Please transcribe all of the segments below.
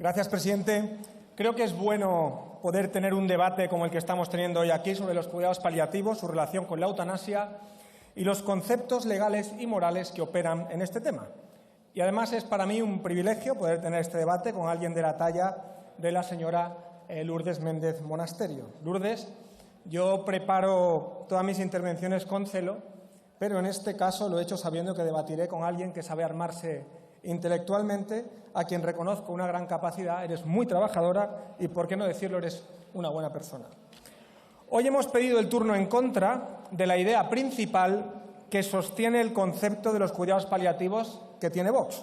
Gracias, presidente. Creo que es bueno poder tener un debate como el que estamos teniendo hoy aquí sobre los cuidados paliativos, su relación con la eutanasia y los conceptos legales y morales que operan en este tema. Y además es para mí un privilegio poder tener este debate con alguien de la talla de la señora Lourdes Méndez Monasterio. Lourdes, yo preparo todas mis intervenciones con celo, pero en este caso lo he hecho sabiendo que debatiré con alguien que sabe armarse intelectualmente, a quien reconozco una gran capacidad. Eres muy trabajadora y, por qué no decirlo, eres una buena persona. Hoy hemos pedido el turno en contra de la idea principal que sostiene el concepto de los cuidados paliativos que tiene Vox,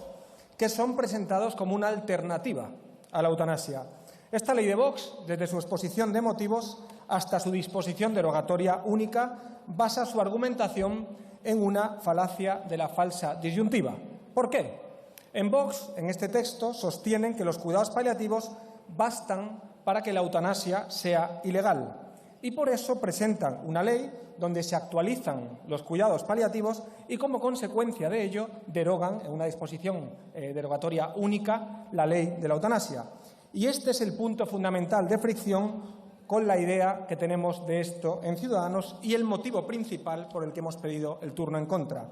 que son presentados como una alternativa a la eutanasia. Esta ley de Vox, desde su exposición de motivos hasta su disposición derogatoria única, basa su argumentación en una falacia de la falsa disyuntiva. ¿Por qué? En Vox, en este texto, sostienen que los cuidados paliativos bastan para que la eutanasia sea ilegal y por eso presentan una ley donde se actualizan los cuidados paliativos y, como consecuencia de ello, derogan en una disposición derogatoria única la ley de la eutanasia. Y este es el punto fundamental de fricción con la idea que tenemos de esto en Ciudadanos y el motivo principal por el que hemos pedido el turno en contra.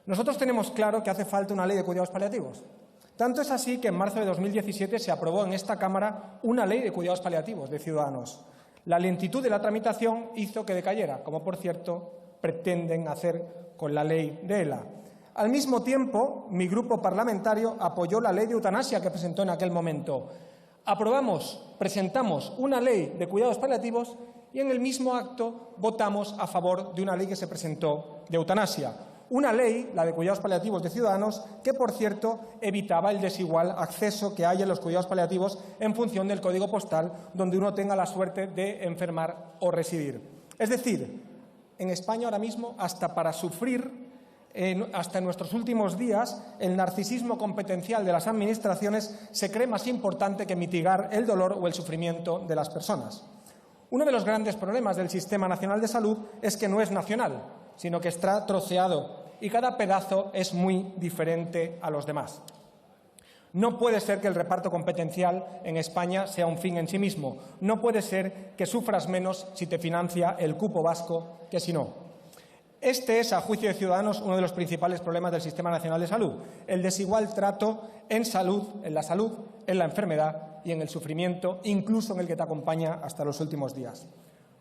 Nosotros tenemos claro que hace falta una ley de cuidados paliativos. Tanto es así que en marzo de 2017 se aprobó en esta Cámara una ley de cuidados paliativos de Ciudadanos. La lentitud de la tramitación hizo que decayera, como por cierto pretenden hacer con la ley de ELA. Al mismo tiempo, mi grupo parlamentario apoyó la ley de eutanasia que presentó en aquel momento. Presentamos una ley de cuidados paliativos y en el mismo acto votamos a favor de una ley que se presentó de eutanasia. Una ley, la de cuidados paliativos de Ciudadanos, que, por cierto, evitaba el desigual acceso que hay en los cuidados paliativos en función del código postal donde uno tenga la suerte de enfermar o residir. Es decir, en España ahora mismo, hasta para sufrir, hasta en nuestros últimos días, el narcisismo competencial de las administraciones se cree más importante que mitigar el dolor o el sufrimiento de las personas. Uno de los grandes problemas del Sistema Nacional de Salud es que no es nacional, sino que está troceado y cada pedazo es muy diferente a los demás. No puede ser que el reparto competencial en España sea un fin en sí mismo. No puede ser que sufras menos si te financia el cupo vasco que si no. Este es, a juicio de Ciudadanos, uno de los principales problemas del Sistema Nacional de Salud, el desigual trato en la salud, en la enfermedad y en el sufrimiento, incluso en el que te acompaña hasta los últimos días.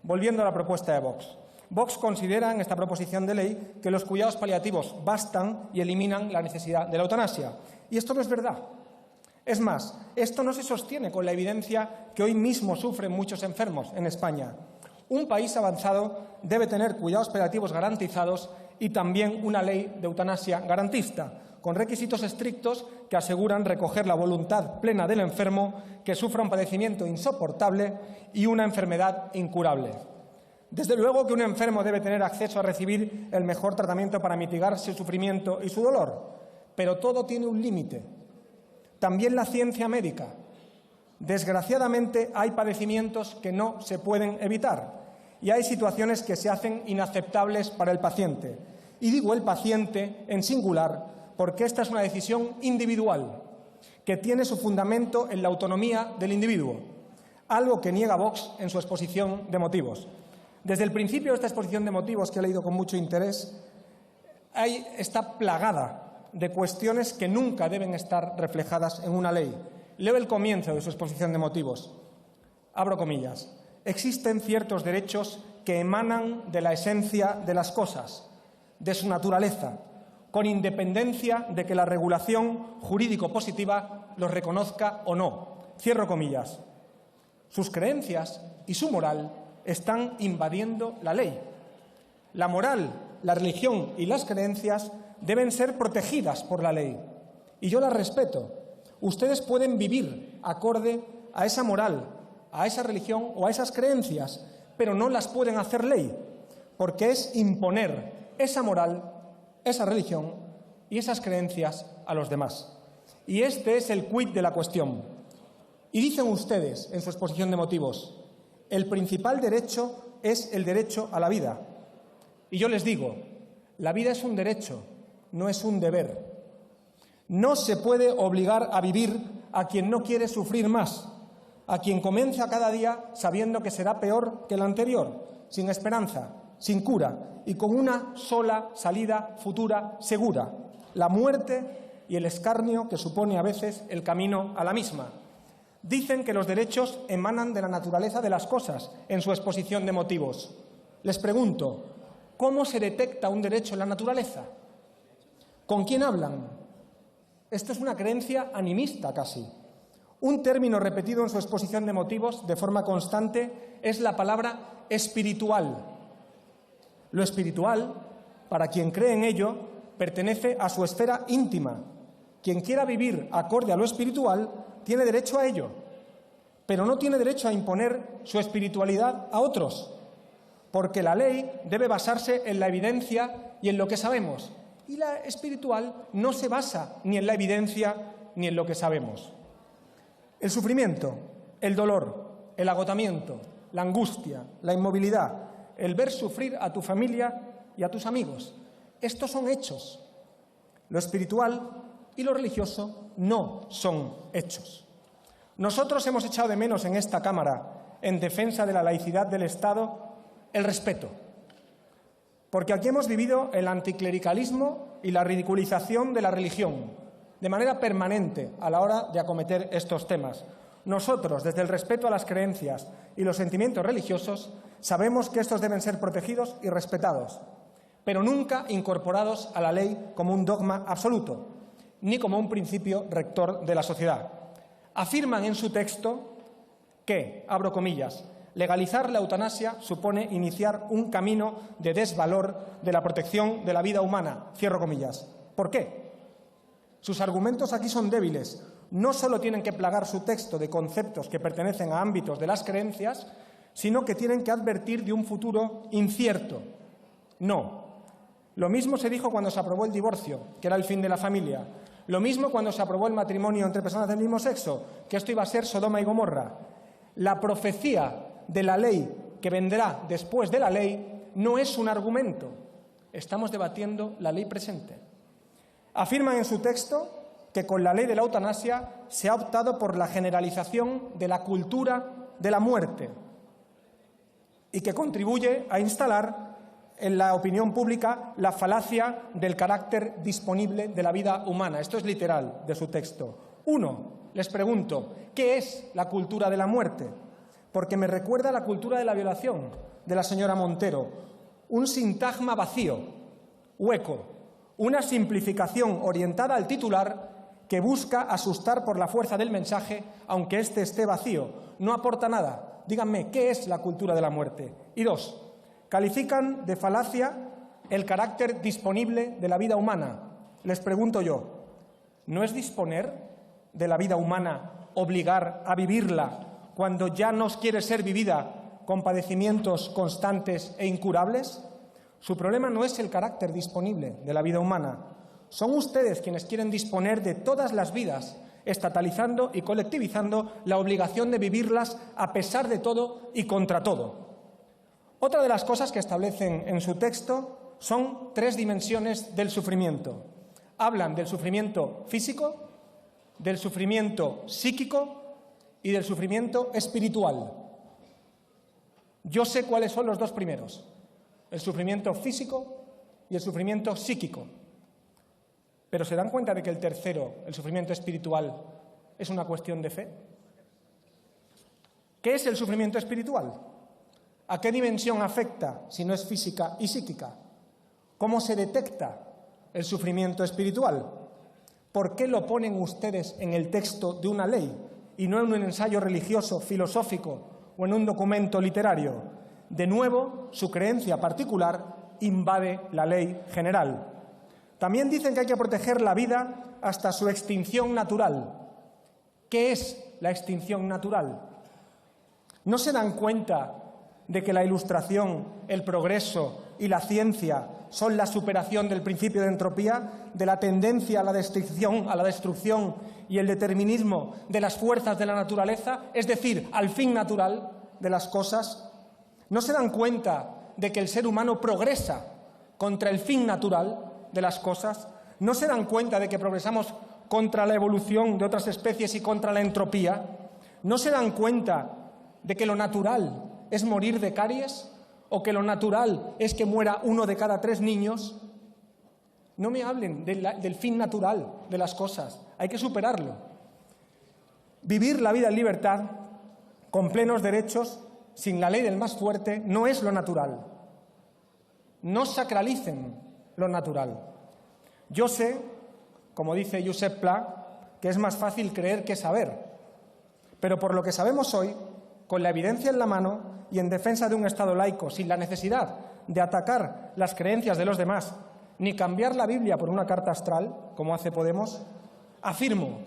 Volviendo a la propuesta de Vox. Vox considera en esta proposición de ley que los cuidados paliativos bastan y eliminan la necesidad de la eutanasia. Y esto no es verdad. Es más, esto no se sostiene con la evidencia que hoy mismo sufren muchos enfermos en España. Un país avanzado debe tener cuidados paliativos garantizados y también una ley de eutanasia garantista, con requisitos estrictos que aseguran recoger la voluntad plena del enfermo que sufra un padecimiento insoportable y una enfermedad incurable. Desde luego que un enfermo debe tener acceso a recibir el mejor tratamiento para mitigar su sufrimiento y su dolor, pero todo tiene un límite. También la ciencia médica. Desgraciadamente hay padecimientos que no se pueden evitar y hay situaciones que se hacen inaceptables para el paciente. Y digo el paciente en singular porque esta es una decisión individual que tiene su fundamento en la autonomía del individuo, algo que niega Vox en su exposición de motivos. Desde el principio de esta exposición de motivos, que he leído con mucho interés, está plagada de cuestiones que nunca deben estar reflejadas en una ley. Leo el comienzo de su exposición de motivos. Abro comillas. Existen ciertos derechos que emanan de la esencia de las cosas, de su naturaleza, con independencia de que la regulación jurídico-positiva los reconozca o no. Cierro comillas. Sus creencias y su moral están invadiendo la ley. La moral, la religión y las creencias deben ser protegidas por la ley. Y yo las respeto. Ustedes pueden vivir acorde a esa moral, a esa religión o a esas creencias, pero no las pueden hacer ley, porque es imponer esa moral, esa religión y esas creencias a los demás. Y este es el quid de la cuestión. Y dicen ustedes en su exposición de motivos: el principal derecho es el derecho a la vida. Y yo les digo, la vida es un derecho, no es un deber. No se puede obligar a vivir a quien no quiere sufrir más, a quien comienza cada día sabiendo que será peor que el anterior, sin esperanza, sin cura y con una sola salida futura segura, la muerte y el escarnio que supone a veces el camino a la misma. Dicen que los derechos emanan de la naturaleza de las cosas en su exposición de motivos. Les pregunto, ¿cómo se detecta un derecho en la naturaleza? ¿Con quién hablan? Esto es una creencia animista casi. Un término repetido en su exposición de motivos de forma constante es la palabra espiritual. Lo espiritual, para quien cree en ello, pertenece a su esfera íntima. Quien quiera vivir acorde a lo espiritual tiene derecho a ello, pero no tiene derecho a imponer su espiritualidad a otros, porque la ley debe basarse en la evidencia y en lo que sabemos, y la espiritual no se basa ni en la evidencia ni en lo que sabemos. El sufrimiento, el dolor, el agotamiento, la angustia, la inmovilidad, el ver sufrir a tu familia y a tus amigos, estos son hechos. Lo espiritual y lo religioso no son hechos. Nosotros hemos echado de menos en esta Cámara, en defensa de la laicidad del Estado, el respeto. Porque aquí hemos vivido el anticlericalismo y la ridiculización de la religión, de manera permanente a la hora de acometer estos temas. Nosotros, desde el respeto a las creencias y los sentimientos religiosos, sabemos que estos deben ser protegidos y respetados, pero nunca incorporados a la ley como un dogma absoluto, ni como un principio rector de la sociedad. Afirman en su texto que, abro comillas, legalizar la eutanasia supone iniciar un camino de desvalor de la protección de la vida humana, cierro comillas. ¿Por qué? Sus argumentos aquí son débiles. No solo tienen que plagar su texto de conceptos que pertenecen a ámbitos de las creencias, sino que tienen que advertir de un futuro incierto. No. Lo mismo se dijo cuando se aprobó el divorcio, que era el fin de la familia. Lo mismo cuando se aprobó el matrimonio entre personas del mismo sexo, que esto iba a ser Sodoma y Gomorra. La profecía de la ley que vendrá después de la ley no es un argumento. Estamos debatiendo la ley presente. Afirman en su texto que con la ley de la eutanasia se ha optado por la generalización de la cultura de la muerte y que contribuye a instalar en la opinión pública la falacia del carácter disponible de la vida humana. Esto es literal de su texto. 1. Les pregunto, ¿qué es la cultura de la muerte? Porque me recuerda a la cultura de la violación de la señora Montero. Un sintagma vacío, hueco, una simplificación orientada al titular que busca asustar por la fuerza del mensaje, aunque éste esté vacío. No aporta nada. Díganme, ¿qué es la cultura de la muerte? Y 2. Califican de falacia el carácter disponible de la vida humana. Les pregunto yo, ¿no es disponer de la vida humana obligar a vivirla cuando ya no quiere ser vivida con padecimientos constantes e incurables? Su problema no es el carácter disponible de la vida humana. Son ustedes quienes quieren disponer de todas las vidas, estatalizando y colectivizando la obligación de vivirlas a pesar de todo y contra todo. Otra de las cosas que establecen en su texto son 3 dimensiones del sufrimiento. Hablan del sufrimiento físico, del sufrimiento psíquico y del sufrimiento espiritual. Yo sé cuáles son los 2 primeros, el sufrimiento físico y el sufrimiento psíquico. Pero ¿se dan cuenta de que el tercero, el sufrimiento espiritual, es una cuestión de fe? ¿Qué es el sufrimiento espiritual? ¿A qué dimensión afecta si no es física y psíquica? ¿Cómo se detecta el sufrimiento espiritual? ¿Por qué lo ponen ustedes en el texto de una ley y no en un ensayo religioso, filosófico o en un documento literario? De nuevo, su creencia particular invade la ley general. También dicen que hay que proteger la vida hasta su extinción natural. ¿Qué es la extinción natural? ¿No se dan cuenta de que la Ilustración, el progreso y la ciencia son la superación del principio de entropía, de la tendencia a la destrucción y el determinismo de las fuerzas de la naturaleza, es decir, al fin natural de las cosas? ¿No se dan cuenta de que el ser humano progresa contra el fin natural de las cosas? ¿No se dan cuenta de que progresamos contra la evolución de otras especies y contra la entropía, ¿no se dan cuenta de que lo natural es morir de caries o que lo natural es que muera 1 de cada 3 niños? No me hablen del fin natural de las cosas, hay que superarlo. Vivir la vida en libertad, con plenos derechos, sin la ley del más fuerte, no es lo natural. No sacralicen lo natural. Yo sé, como dice Josep Pla, que es más fácil creer que saber, pero por lo que sabemos hoy, con la evidencia en la mano y en defensa de un Estado laico, sin la necesidad de atacar las creencias de los demás, ni cambiar la Biblia por una carta astral, como hace Podemos, afirmo: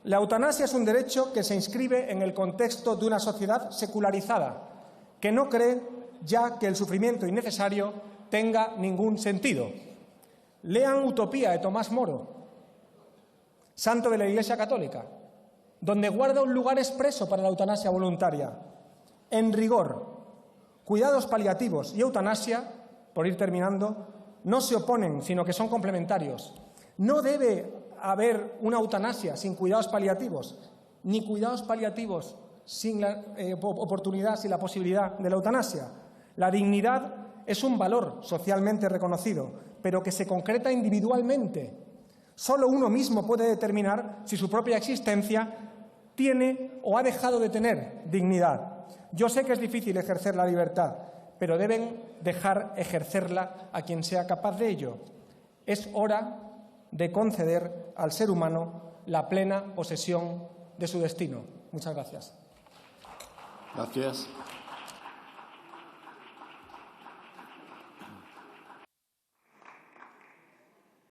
la eutanasia es un derecho que se inscribe en el contexto de una sociedad secularizada, que no cree ya que el sufrimiento innecesario tenga ningún sentido. Lean Utopía de Tomás Moro, santo de la Iglesia Católica, donde guarda un lugar expreso para la eutanasia voluntaria. En rigor, cuidados paliativos y eutanasia, por ir terminando, no se oponen, sino que son complementarios. No debe haber una eutanasia sin cuidados paliativos, ni cuidados paliativos sin la oportunidad, sin la posibilidad de la eutanasia. La dignidad es un valor socialmente reconocido, pero que se concreta individualmente. Solo uno mismo puede determinar si su propia existencia tiene o ha dejado de tener dignidad. Yo sé que es difícil ejercer la libertad, pero deben dejar ejercerla a quien sea capaz de ello. Es hora de conceder al ser humano la plena posesión de su destino. Muchas gracias. Gracias.